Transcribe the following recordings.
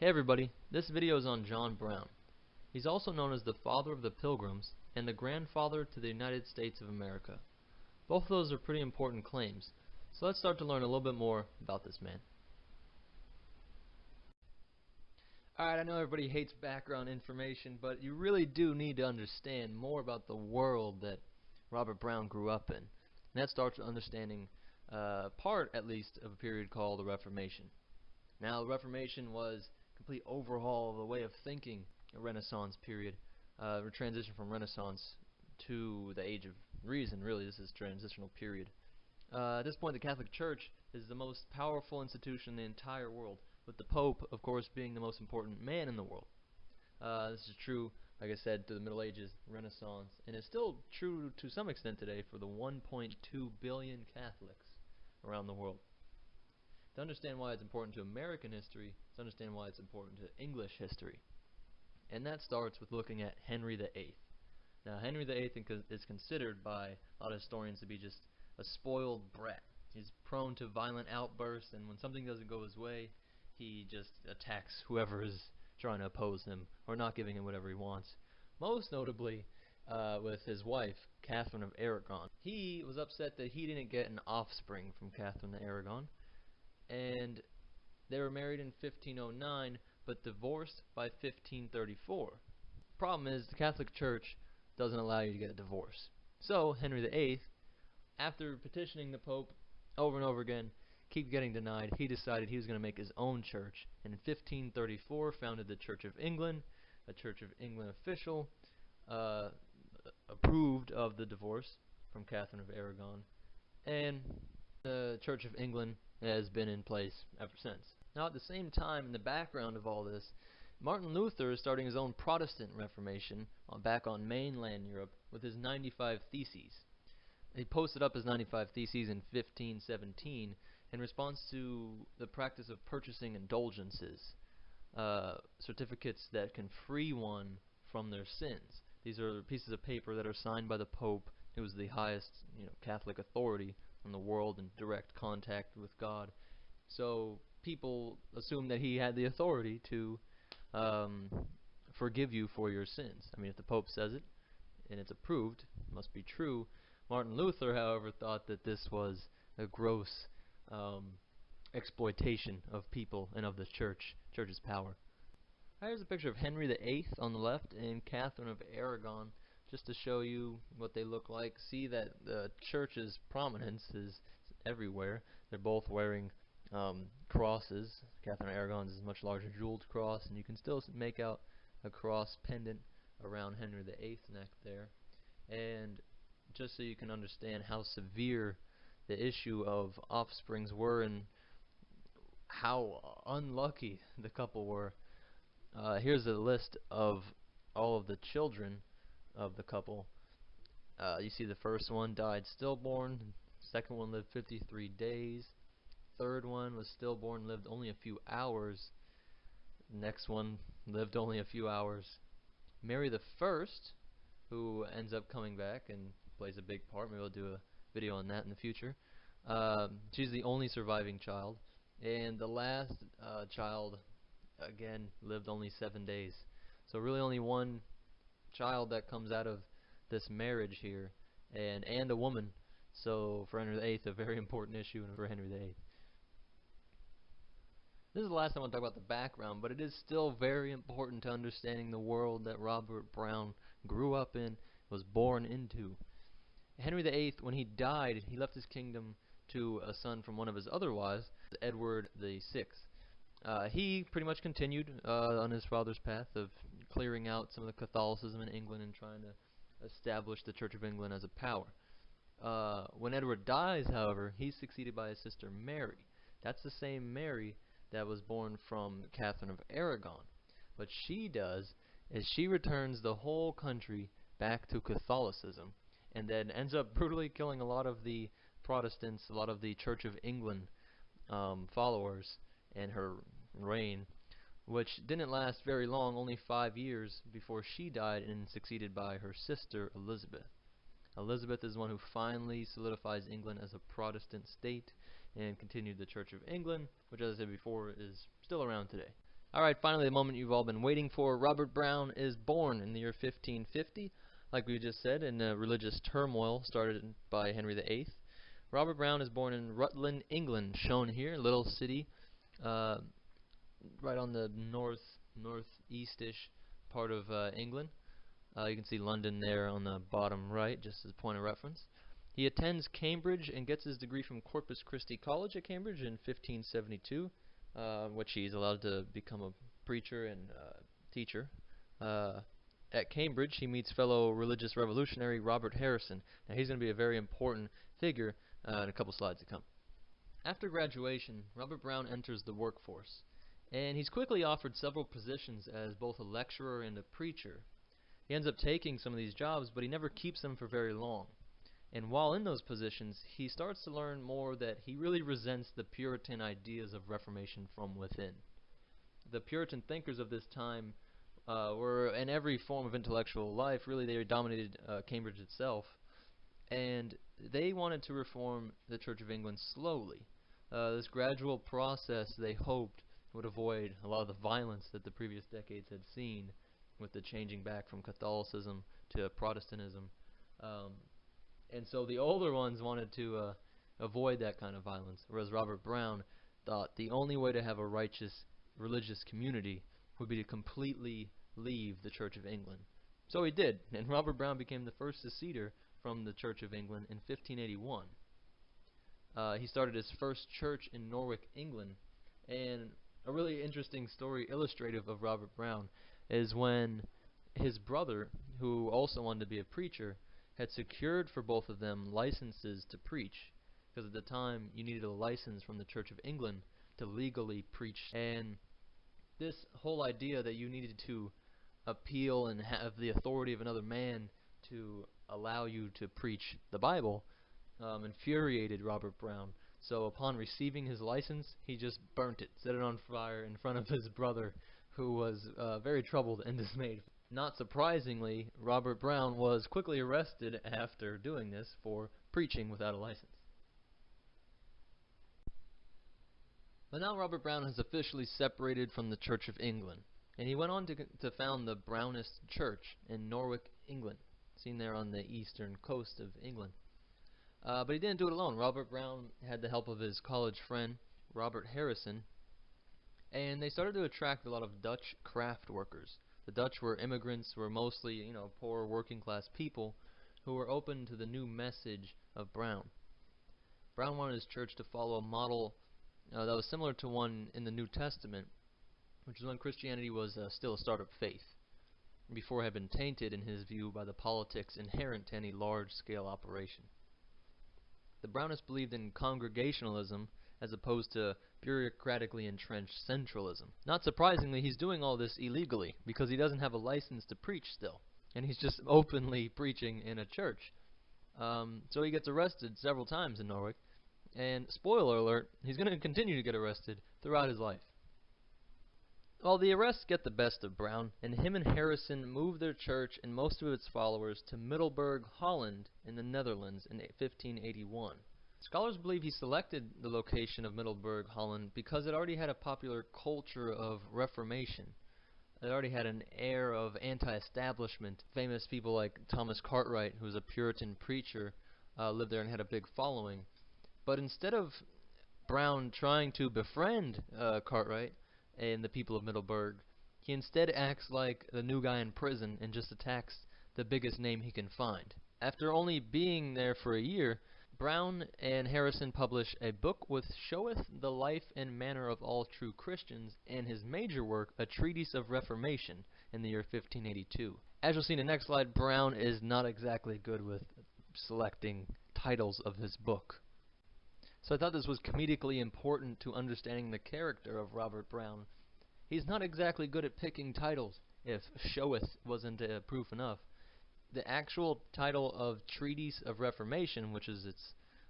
Hey everybody, this video is on John Brown. He's also known as the father of the Pilgrims and the grandfather to the United States of America. Both of those are pretty important claims, so let's start to learn a little bit more about this man. Alright, I know everybody hates background information, but you really do need to understand more about the world that Robert Browne grew up in. And that starts with understanding part, at least, of a period called the Reformation. Now, the Reformation was a complete overhaul of the way of thinking, a Renaissance period, a transition from Renaissance to the Age of Reason. Really, this is a transitional period. At this point, the Catholic Church is the most powerful institution in the entire world, with the Pope, of course, being the most important man in the world. This is true, like I said, to the Middle Ages, Renaissance, and it's still true to some extent today for the 1.2 billion Catholics around the world. To understand why it's important to American history, to understand why it's important to English history. And that starts with looking at Henry VIII. Now, Henry VIII is considered by a lot of historians to be just a spoiled brat. He's prone to violent outbursts, and when something doesn't go his way, he just attacks whoever is trying to oppose him or not giving him whatever he wants. Most notably with his wife, Catherine of Aragon. He was upset that he didn't get an offspring from Catherine of Aragon, and they were married in 1509 but divorced by 1534. Problem is, the Catholic Church doesn't allow you to get a divorce. So Henry VIII, after petitioning the Pope over and over again, keep getting denied, he decided he was going to make his own church, and in 1534 founded the Church of England. A Church of England official approved of the divorce from Catherine of Aragon, and the Church of England has been in place ever since. Now, at the same time, in the background of all this, Martin Luther is starting his own Protestant Reformation back on mainland Europe with his 95 Theses. He posted up his 95 Theses in 1517 in response to the practice of purchasing indulgences, certificates that can free one from their sins. These are pieces of paper that are signed by the Pope, who is the highest Catholic authority in the world in direct contact with God. So people assume that he had the authority to forgive you for your sins. I mean, if the Pope says it and it's approved, it must be true. Martin Luther, however, thought that this was a gross exploitation of people and of the church's power. Here's a picture of Henry VIII on the left and Catherine of Aragon, just to show you what they look like. See that the church's prominence is everywhere. They're both wearing crosses. Catherine of Aragon's is a much larger jeweled cross, and you can still make out a cross pendant around Henry VIII's neck there. And just so you can understand how severe the issue of offsprings were and how unlucky the couple were, here's a list of all of the children of the couple. You see the first one died stillborn, second one lived 53 days, third one was stillborn, lived only a few hours, next one lived only a few hours. Mary the First, who ends up coming back and plays a big part, maybe I'll do a video on that in the future. She's the only surviving child, and the last child, again, lived only 7 days. So really only one child that comes out of this marriage here, and a woman. So for Henry VIII, a very important issue for Henry VIII. This is the last time I'll talk about the background, but it is still very important to understanding the world that Robert Browne grew up in, was born into. Henry VIII, when he died, he left his kingdom to a son from one of his other wives, Edward VI. He pretty much continued on his father's path of clearing out some of the Catholicism in England and trying to establish the Church of England as a power. When Edward dies, however, he's succeeded by his sister Mary. That's the same Mary that was born from Catherine of Aragon. What she does is she returns the whole country back to Catholicism, and then ends up brutally killing a lot of the Protestants, a lot of the Church of England followers in her reign, which didn't last very long, only 5 years before she died and succeeded by her sister Elizabeth. Elizabeth is the one who finally solidifies England as a Protestant state and continued the Church of England, which, as I said before, is still around today. Alright, finally the moment you've all been waiting for. Robert Browne is born in the year 1550, like we just said, in a religious turmoil started by Henry VIII. Robert Browne is born in Rutland, England, shown here, little city, right on the northeast-ish part of England. You can see London there on the bottom right, just as a point of reference. He attends Cambridge and gets his degree from Corpus Christi College at Cambridge in 1572, which he's allowed to become a preacher and teacher. At Cambridge, he meets fellow religious revolutionary Robert Harrison. Now, he's going to be a very important figure in a couple slides to come. After graduation, Robert Browne enters the workforce, and he's quickly offered several positions as both a lecturer and a preacher. He ends up taking some of these jobs, but he never keeps them for very long. And while in those positions, he starts to learn more that he really resents the Puritan ideas of Reformation from within. The Puritan thinkers of this time were in every form of intellectual life. Really, they dominated Cambridge itself. And they wanted to reform the Church of England slowly. This gradual process, they hoped, would avoid a lot of the violence that the previous decades had seen with the changing back from Catholicism to Protestantism. And so the older ones wanted to avoid that kind of violence, whereas Robert Browne thought the only way to have a righteous religious community would be to completely leave the Church of England. So he did, and Robert Browne became the first seceder from the Church of England in 1581. He started his first church in Norwich, England, and a really interesting story illustrative of Robert Browne is when his brother, who also wanted to be a preacher, had secured for both of them licenses to preach, because at the time you needed a license from the Church of England to legally preach. And this whole idea that you needed to appeal and have the authority of another man to allow you to preach the Bible infuriated Robert Browne. So upon receiving his license, he just burnt it, set it on fire in front of his brother, who was very troubled and dismayed. Not surprisingly, Robert Browne was quickly arrested after doing this for preaching without a license. But now Robert Browne has officially separated from the Church of England, and he went on to found the Brownist Church in Norwich, England, seen there on the eastern coast of England. But he didn't do it alone. Robert Browne had the help of his college friend, Robert Harrison, and they started to attract a lot of Dutch craft workers. The Dutch were immigrants who were mostly, poor working class people who were open to the new message of Browne. Browne wanted his church to follow a model that was similar to one in the New Testament, which is when Christianity was still a startup faith, before it had been tainted, in his view, by the politics inherent to any large-scale operation. The Brownists believed in congregationalism as opposed to bureaucratically entrenched centralism. Not surprisingly, he's doing all this illegally because he doesn't have a license to preach still, and he's just openly preaching in a church. So he gets arrested several times in Norwich, and spoiler alert, he's going to continue to get arrested throughout his life. Well, the arrests get the best of Browne, and him and Harrison move their church and most of its followers to Middelburg, Holland, in the Netherlands in 1581. Scholars believe he selected the location of Middelburg, Holland, because it already had a popular culture of Reformation. It already had an air of anti-establishment. Famous people like Thomas Cartwright, who was a Puritan preacher, lived there and had a big following. But instead of Browne trying to befriend Cartwright and the people of Middelburg, he instead acts like the new guy in prison and just attacks the biggest name he can find. After only being there for a year, Browne and Harrison publish a book which showeth the life and manner of all true Christians, and his major work, A Treatise of Reformation, in the year 1582. As you'll see in the next slide, Browne is not exactly good with selecting titles of his book. So I thought this was comedically important to understanding the character of Robert Browne. He's not exactly good at picking titles, if showeth wasn't proof enough. The actual title of Treatise of Reformation, which is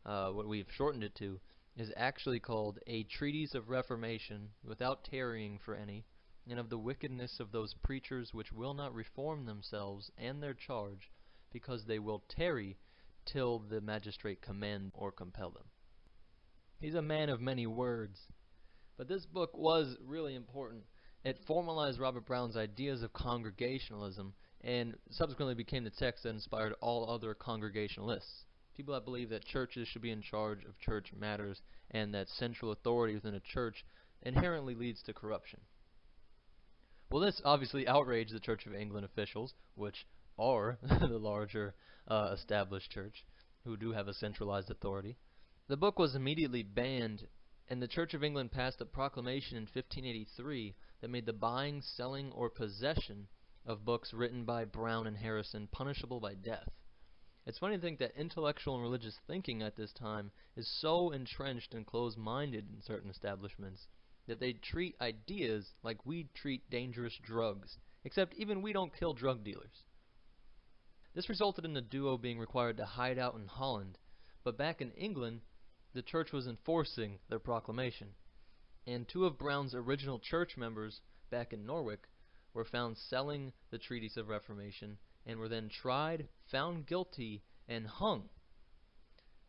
what we've shortened it to, is actually called A Treatise of Reformation, without tarrying for any, and of the wickedness of those preachers which will not reform themselves and their charge, because they will tarry till the magistrate command or compel them. He's a man of many words, but this book was really important It formalized Robert Browne's ideas of congregationalism and subsequently became the text that inspired all other congregationalists. People that believe that churches should be in charge of church matters and that central authority within a church inherently leads to corruption. Well, this obviously outraged the Church of England officials, which are the larger established church, who do have a centralized authority. The book was immediately banned, and the Church of England passed a proclamation in 1583 that made the buying, selling, or possession of books written by Browne and Harrison punishable by death. It's funny to think that intellectual and religious thinking at this time is so entrenched and closed-minded in certain establishments that they treat ideas like we treat dangerous drugs, except even we don't kill drug dealers. This resulted in the duo being required to hide out in Holland, but back in England, the church was enforcing their proclamation, and two of Browne's original church members back in Norwich were found selling the Treatise of Reformation and were then tried, found guilty, and hung.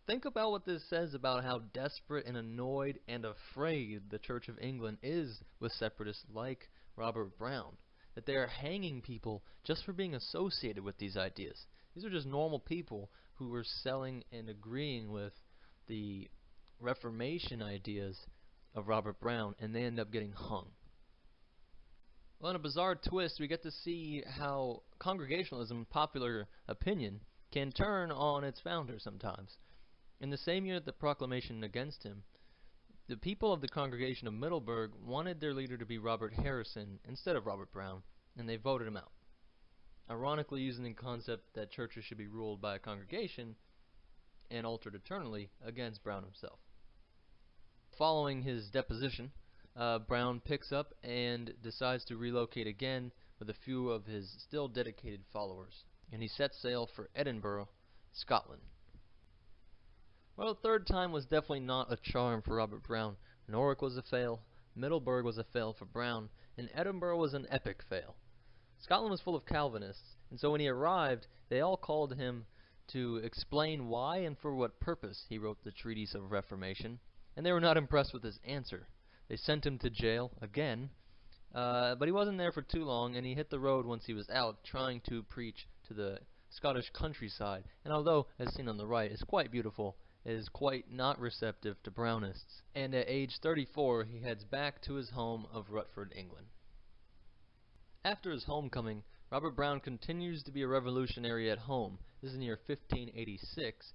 Think about what this says about how desperate and annoyed and afraid the Church of England is with separatists like Robert Browne, that they are hanging people just for being associated with these ideas. These are just normal people who were selling and agreeing with the Reformation ideas of Robert Browne, and they end up getting hung. Well, in a bizarre twist, we get to see how congregationalism, popular opinion, can turn on its founder sometimes. In the same year that the proclamation against him, the people of the congregation of Middleburg wanted their leader to be Robert Harrison instead of Robert Browne, and they voted him out. Ironically, using the concept that churches should be ruled by a congregation and altered eternally against Browne himself. Following his deposition, Browne picks up and decides to relocate again with a few of his still dedicated followers, and he sets sail for Edinburgh, Scotland. Well, the third time was definitely not a charm for Robert Browne. Norwich was a fail, Middleburg was a fail for Browne, and Edinburgh was an epic fail. Scotland was full of Calvinists, and so when he arrived, they all called him to explain why and for what purpose he wrote the Treatise of Reformation, and they were not impressed with his answer. They sent him to jail again, but he wasn't there for too long, and he hit the road once he was out, trying to preach to the Scottish countryside, and although, as seen on the right, is quite beautiful, it is quite not receptive to Brownists, and at age 34 he heads back to his home of Rutford, England. After his homecoming, Robert Browne continues to be a revolutionary at home. This is near 1586,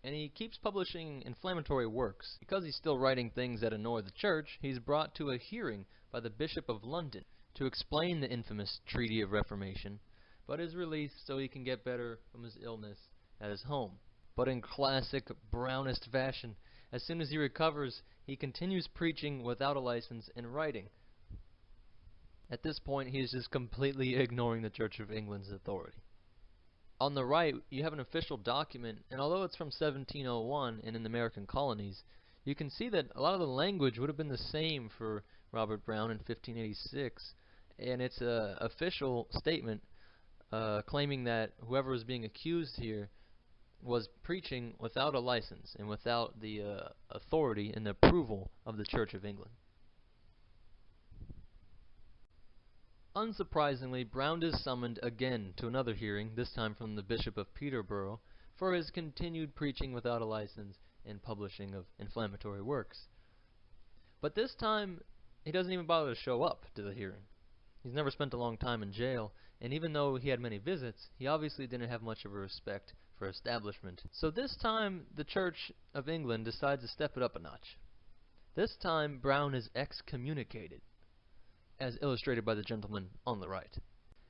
and he keeps publishing inflammatory works. Because he's still writing things that annoy the church, he's brought to a hearing by the Bishop of London to explain the infamous Treaty of Reformation, but is released so he can get better from his illness at his home. But in classic Brownist fashion, as soon as he recovers, he continues preaching without a license and writing. At this point, he is just completely ignoring the Church of England's authority. On the right, you have an official document, and although it's from 1701 and in the American colonies, you can see that a lot of the language would have been the same for Robert Browne in 1586, and it's an official statement claiming that whoever was being accused here was preaching without a license and without the authority and the approval of the Church of England. Unsurprisingly, Browne is summoned again to another hearing, this time from the Bishop of Peterborough, for his continued preaching without a license and publishing of inflammatory works. But this time, he doesn't even bother to show up to the hearing. He's never spent a long time in jail, and even though he had many visits, he obviously didn't have much of a respect for establishment. So this time, the Church of England decides to step it up a notch. This time, Browne is excommunicated, as illustrated by the gentleman on the right.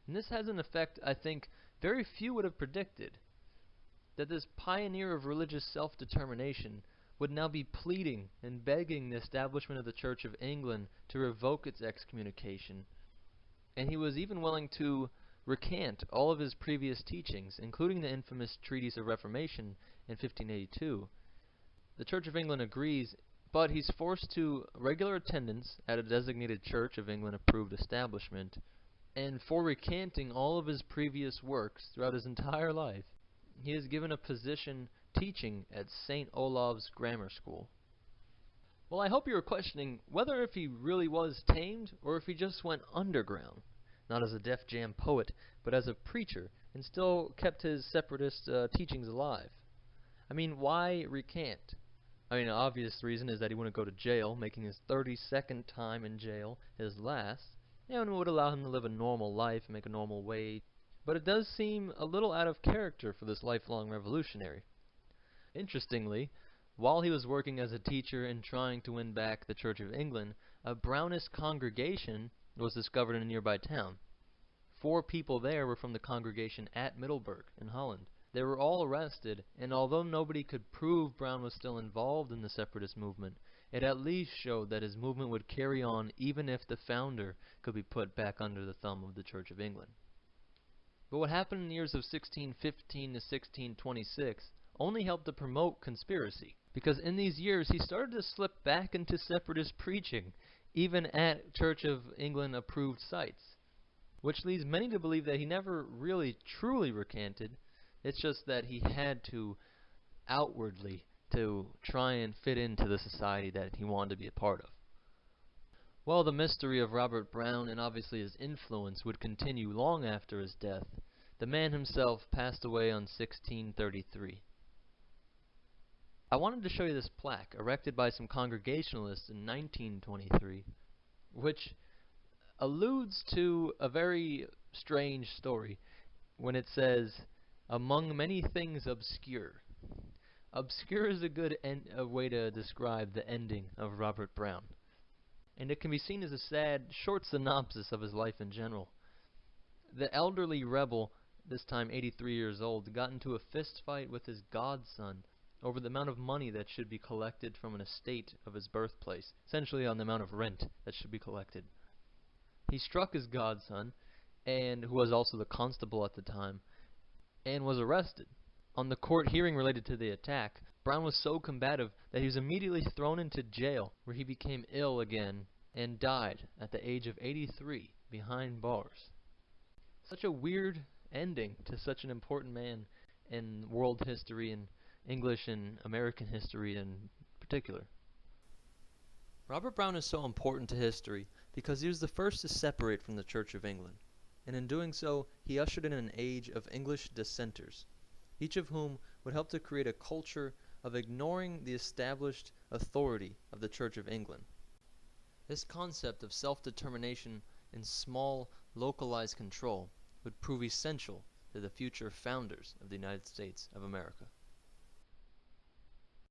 And this has an effect I think very few would have predicted, that this pioneer of religious self-determination would now be pleading and begging the establishment of the Church of England to revoke its excommunication, and he was even willing to recant all of his previous teachings, including the infamous Treatise of Reformation in 1582. The Church of England agrees, but he's forced to regular attendance at a designated Church of England approved establishment, and for recanting all of his previous works throughout his entire life, he is given a position teaching at St. Olave's Grammar School. Well, I hope you were questioning whether if he really was tamed or if he just went underground, not as a Def Jam poet, but as a preacher, and still kept his separatist teachings alive. I mean, why recant? I mean, the obvious reason is that he wouldn't go to jail, making his 32nd time in jail his last, and would allow him to live a normal life and make a normal wage. But it does seem a little out of character for this lifelong revolutionary. Interestingly, while he was working as a teacher and trying to win back the Church of England, a Brownist congregation was discovered in a nearby town. 4 people there were from the congregation at Middelburg in Holland. They were all arrested, and although nobody could prove Browne was still involved in the separatist movement, it at least showed that his movement would carry on even if the founder could be put back under the thumb of the Church of England. But what happened in the years of 1615 to 1626 only helped to promote conspiracy, because in these years he started to slip back into separatist preaching, even at Church of England approved sites, which leads many to believe that he never really truly recanted. It's just that he had to outwardly to try and fit into the society that he wanted to be a part of. Well, the mystery of Robert Browne and obviously his influence would continue long after his death. The man himself passed away on 1633. I wanted to show you this plaque erected by some Congregationalists in 1923, which alludes to a very strange story when it says, "Among many things obscure." Obscure is a good way to describe the ending of Robert Browne, and it can be seen as a sad, short synopsis of his life in general. The elderly rebel, this time 83 years old, got into a fist fight with his godson over the amount of money that should be collected from an estate of his birthplace, essentially on the amount of rent that should be collected. He struck his godson, and who was also the constable at the time, and was arrested. On the court hearing related to the attack, Browne was so combative that he was immediately thrown into jail, where he became ill again and died at the age of 83 behind bars. Such a weird ending to such an important man in world history and English and American history in particular. Robert Browne is so important to history because he was the first to separate from the Church of England, and in doing so he ushered in an age of English Dissenters, each of whom would help to create a culture of ignoring the established authority of the Church of England. This concept of self-determination and small, localized control would prove essential to the future founders of the United States of America.